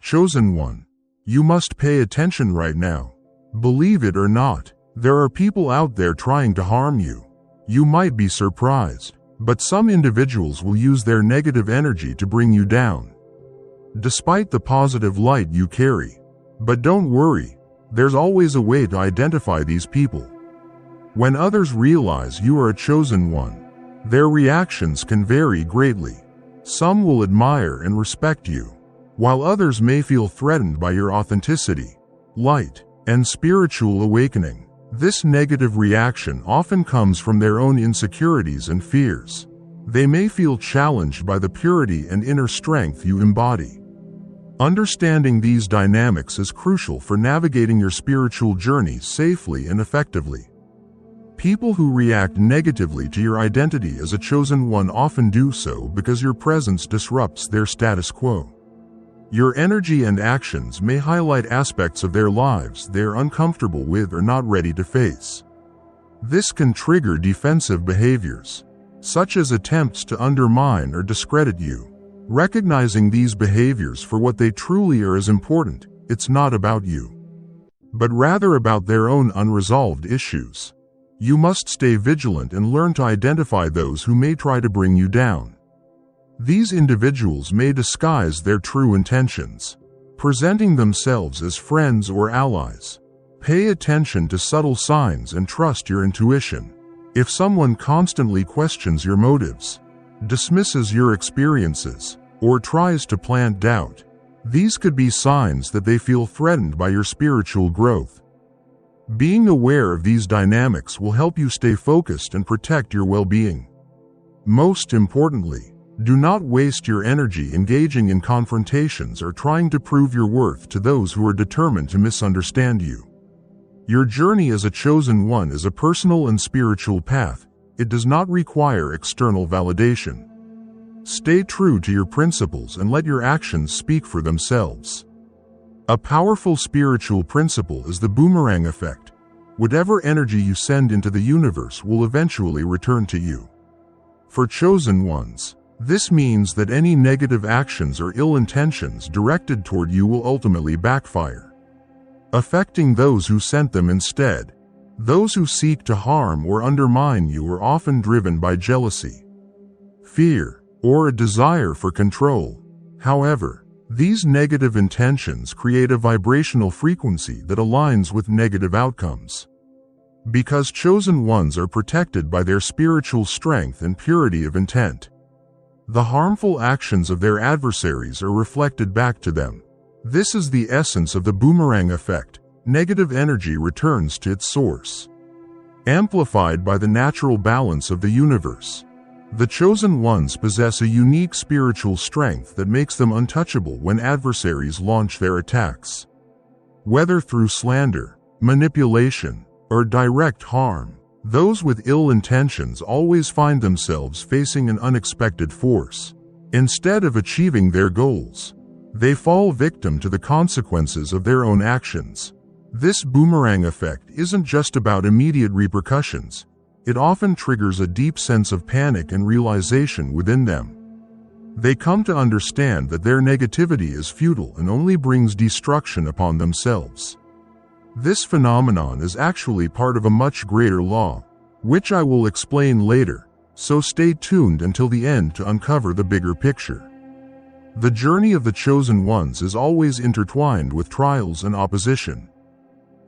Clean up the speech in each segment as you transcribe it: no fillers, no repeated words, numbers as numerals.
Chosen one, you must pay attention right now. Believe it or not, there are people out there trying to harm you. You might be surprised, but some individuals will use their negative energy to bring you down, despite the positive light you carry. But don't worry, there's always a way to identify these people. When others realize you are a chosen one, their reactions can vary greatly. Some will admire and respect you, while others may feel threatened by your authenticity, light, and spiritual awakening. This negative reaction often comes from their own insecurities and fears. They may feel challenged by the purity and inner strength you embody. Understanding these dynamics is crucial for navigating your spiritual journey safely and effectively. People who react negatively to your identity as a chosen one often do so because your presence disrupts their status quo. Your energy and actions may highlight aspects of their lives they're uncomfortable with or not ready to face. This can trigger defensive behaviors, such as attempts to undermine or discredit you. Recognizing these behaviors for what they truly are is important. It's not about you, but rather about their own unresolved issues. You must stay vigilant and learn to identify those who may try to bring you down. These individuals may disguise their true intentions, presenting themselves as friends or allies. Pay attention to subtle signs and trust your intuition. If someone constantly questions your motives, dismisses your experiences, or tries to plant doubt, these could be signs that they feel threatened by your spiritual growth. Being aware of these dynamics will help you stay focused and protect your well-being. Most importantly, do not waste your energy engaging in confrontations or trying to prove your worth to those who are determined to misunderstand you. Your journey as a chosen one is a personal and spiritual path. It does not require external validation. Stay true to your principles and let your actions speak for themselves. A powerful spiritual principle is the boomerang effect. Whatever energy you send into the universe will eventually return to you. For chosen ones, this means that any negative actions or ill intentions directed toward you will ultimately backfire, affecting those who sent them instead. Those who seek to harm or undermine you are often driven by jealousy, fear, or a desire for control. However, these negative intentions create a vibrational frequency that aligns with negative outcomes. Because chosen ones are protected by their spiritual strength and purity of intent, the harmful actions of their adversaries are reflected back to them. This is the essence of the boomerang effect. Negative energy returns to its source, amplified by the natural balance of the universe. The chosen ones possess a unique spiritual strength that makes them untouchable when adversaries launch their attacks. Whether through slander, manipulation, or direct harm, those with ill intentions always find themselves facing an unexpected force. Instead of achieving their goals, they fall victim to the consequences of their own actions. This boomerang effect isn't just about immediate repercussions. It often triggers a deep sense of panic and realization within them. They come to understand that their negativity is futile and only brings destruction upon themselves. This phenomenon is actually part of a much greater law, which I will explain later, so stay tuned until the end to uncover the bigger picture. The journey of the chosen ones is always intertwined with trials and opposition.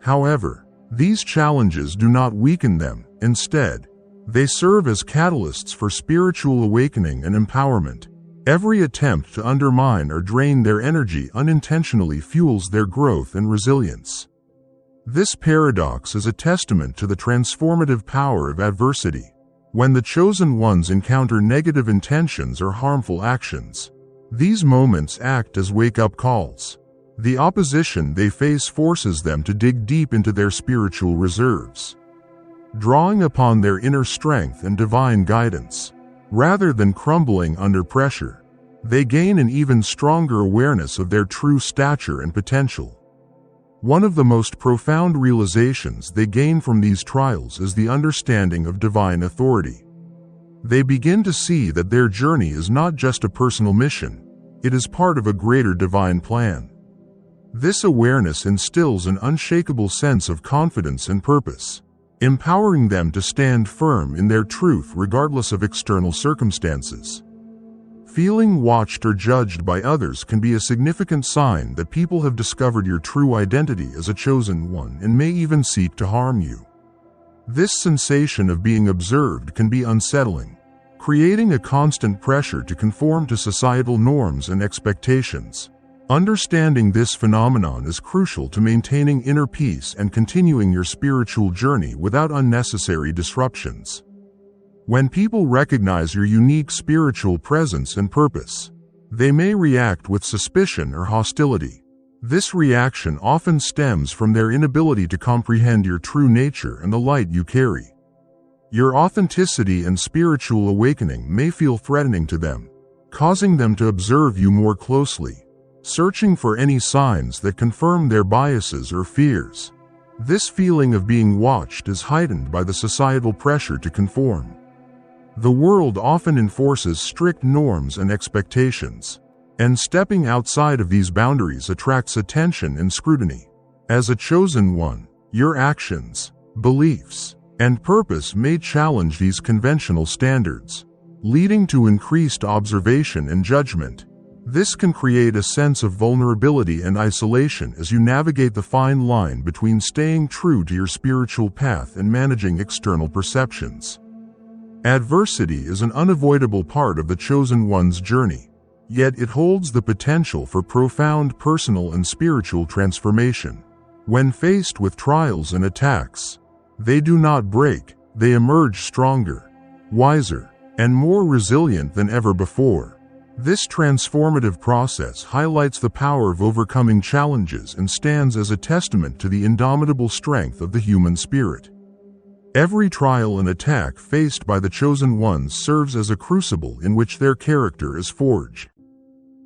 However, these challenges do not weaken them. Instead, they serve as catalysts for spiritual awakening and empowerment. Every attempt to undermine or drain their energy unintentionally fuels their growth and resilience. This paradox is a testament to the transformative power of adversity. When the chosen ones encounter negative intentions or harmful actions, these moments act as wake-up calls. The opposition they face forces them to dig deep into their spiritual reserves, drawing upon their inner strength and divine guidance. Rather than crumbling under pressure, they gain an even stronger awareness of their true stature and potential. One of the most profound realizations they gain from these trials is the understanding of divine authority. They begin to see that their journey is not just a personal mission, it is part of a greater divine plan. This awareness instills an unshakable sense of confidence and purpose, empowering them to stand firm in their truth regardless of external circumstances. Feeling watched or judged by others can be a significant sign that people have discovered your true identity as a chosen one and may even seek to harm you. This sensation of being observed can be unsettling, creating a constant pressure to conform to societal norms and expectations. Understanding this phenomenon is crucial to maintaining inner peace and continuing your spiritual journey without unnecessary disruptions. When people recognize your unique spiritual presence and purpose, they may react with suspicion or hostility. This reaction often stems from their inability to comprehend your true nature and the light you carry. Your authenticity and spiritual awakening may feel threatening to them, causing them to observe you more closely, searching for any signs that confirm their biases or fears. This feeling of being watched is heightened by the societal pressure to conform. The world often enforces strict norms and expectations, and stepping outside of these boundaries attracts attention and scrutiny. As a chosen one, your actions, beliefs, and purpose may challenge these conventional standards, leading to increased observation and judgment. This can create a sense of vulnerability and isolation as you navigate the fine line between staying true to your spiritual path and managing external perceptions. Adversity is an unavoidable part of the chosen one's journey, yet it holds the potential for profound personal and spiritual transformation. When faced with trials and attacks, they do not break, they emerge stronger, wiser, and more resilient than ever before. This transformative process highlights the power of overcoming challenges and stands as a testament to the indomitable strength of the human spirit. Every trial and attack faced by the chosen ones serves as a crucible in which their character is forged.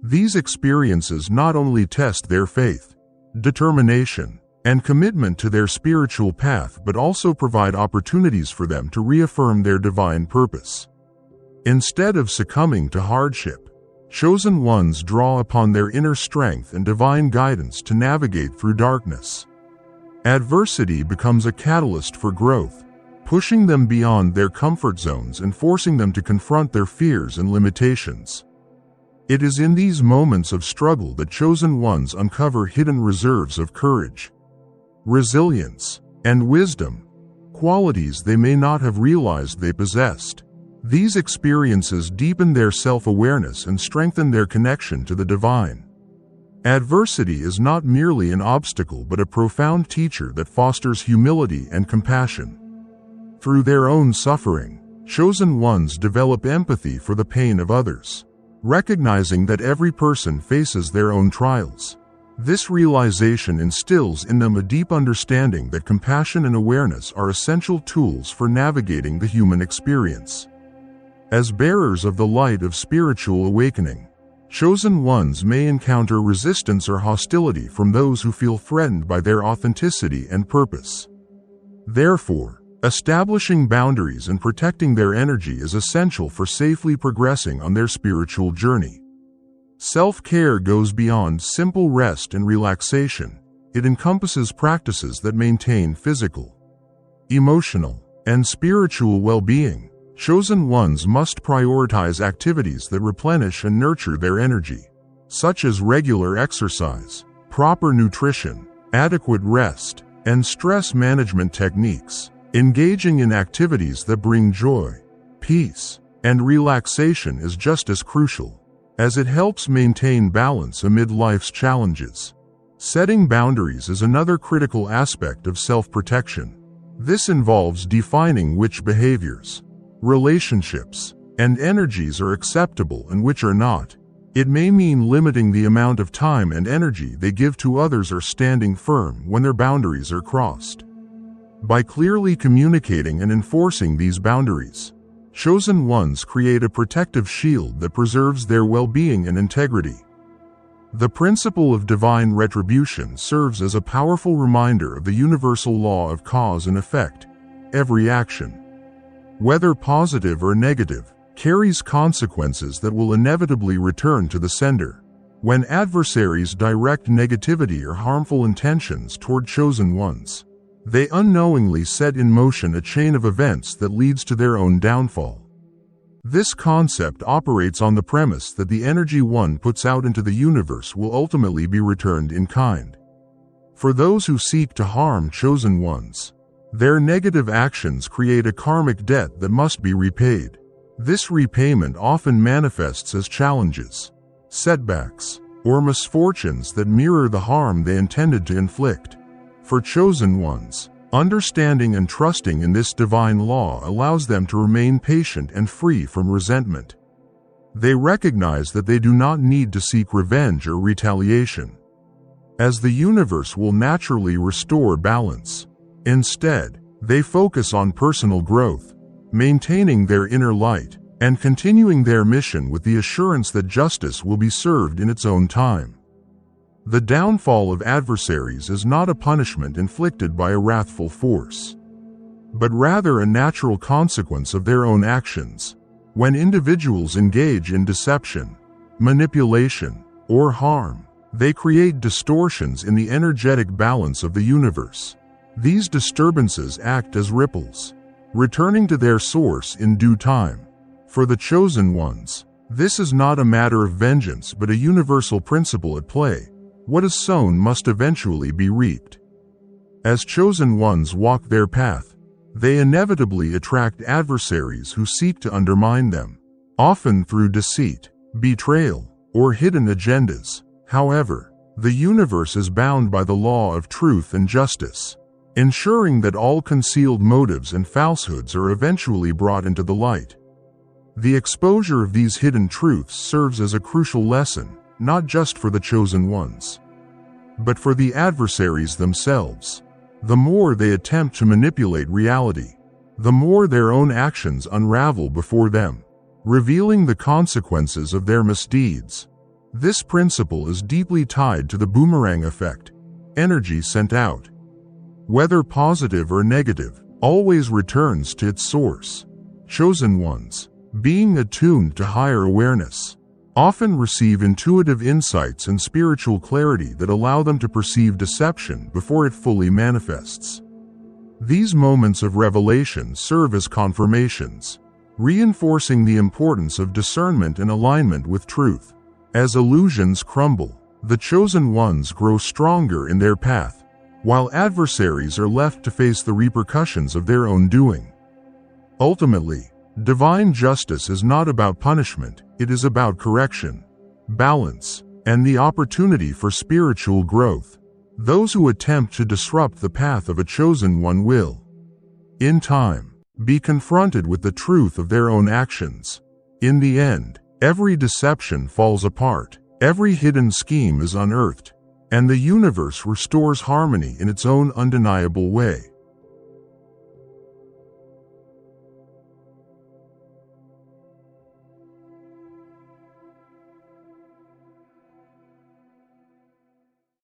These experiences not only test their faith, determination, and commitment to their spiritual path but also provide opportunities for them to reaffirm their divine purpose. Instead of succumbing to hardship, chosen ones draw upon their inner strength and divine guidance to navigate through darkness. Adversity becomes a catalyst for growth, pushing them beyond their comfort zones and forcing them to confront their fears and limitations. It is in these moments of struggle that chosen ones uncover hidden reserves of courage, resilience, and wisdom, qualities they may not have realized they possessed. These experiences deepen their self-awareness and strengthen their connection to the divine. Adversity is not merely an obstacle but a profound teacher that fosters humility and compassion. Through their own suffering, chosen ones develop empathy for the pain of others, recognizing that every person faces their own trials. This realization instills in them a deep understanding that compassion and awareness are essential tools for navigating the human experience. As bearers of the light of spiritual awakening, chosen ones may encounter resistance or hostility from those who feel threatened by their authenticity and purpose. Therefore, establishing boundaries and protecting their energy is essential for safely progressing on their spiritual journey. Self-care goes beyond simple rest and relaxation. It encompasses practices that maintain physical, emotional, and spiritual well-being. Chosen ones must prioritize activities that replenish and nurture their energy, such as regular exercise, proper nutrition, adequate rest, and stress management techniques. Engaging in activities that bring joy, peace, and relaxation is just as crucial, as it helps maintain balance amid life's challenges. Setting boundaries is another critical aspect of self-protection. This involves defining which behaviors, relationships, and energies are acceptable and which are not. It may mean limiting the amount of time and energy they give to others or standing firm when their boundaries are crossed. By clearly communicating and enforcing these boundaries, chosen ones create a protective shield that preserves their well-being and integrity. The principle of divine retribution serves as a powerful reminder of the universal law of cause and effect. Every action, whether positive or negative, carries consequences that will inevitably return to the sender. When adversaries direct negativity or harmful intentions toward chosen ones, they unknowingly set in motion a chain of events that leads to their own downfall. This concept operates on the premise that the energy one puts out into the universe will ultimately be returned in kind. For those who seek to harm chosen ones, their negative actions create a karmic debt that must be repaid. This repayment often manifests as challenges, setbacks, or misfortunes that mirror the harm they intended to inflict. For chosen ones, understanding and trusting in this divine law allows them to remain patient and free from resentment. They recognize that they do not need to seek revenge or retaliation, as the universe will naturally restore balance. Instead, they focus on personal growth, maintaining their inner light, and continuing their mission with the assurance that justice will be served in its own time. The downfall of adversaries is not a punishment inflicted by a wrathful force, but rather a natural consequence of their own actions. When individuals engage in deception, manipulation, or harm, they create distortions in the energetic balance of the universe. These disturbances act as ripples, returning to their source in due time. For the chosen ones, this is not a matter of vengeance but a universal principle at play. What is sown must eventually be reaped. As chosen ones walk their path, they inevitably attract adversaries who seek to undermine them, often through deceit, betrayal, or hidden agendas. However, the universe is bound by the law of truth and justice, ensuring that all concealed motives and falsehoods are eventually brought into the light. The exposure of these hidden truths serves as a crucial lesson, not just for the chosen ones, but for the adversaries themselves. The more they attempt to manipulate reality, the more their own actions unravel before them, revealing the consequences of their misdeeds. This principle is deeply tied to the boomerang effect. Energy sent out, whether positive or negative, always returns to its source. Chosen ones, being attuned to higher awareness, often receive intuitive insights and spiritual clarity that allow them to perceive deception before it fully manifests. These moments of revelation serve as confirmations, reinforcing the importance of discernment and alignment with truth. As illusions crumble, the chosen ones grow stronger in their path, while adversaries are left to face the repercussions of their own doing. Ultimately, divine justice is not about punishment, it is about correction, balance, and the opportunity for spiritual growth. Those who attempt to disrupt the path of a chosen one will, in time, be confronted with the truth of their own actions. In the end, every deception falls apart, every hidden scheme is unearthed, and the universe restores harmony in its own undeniable way.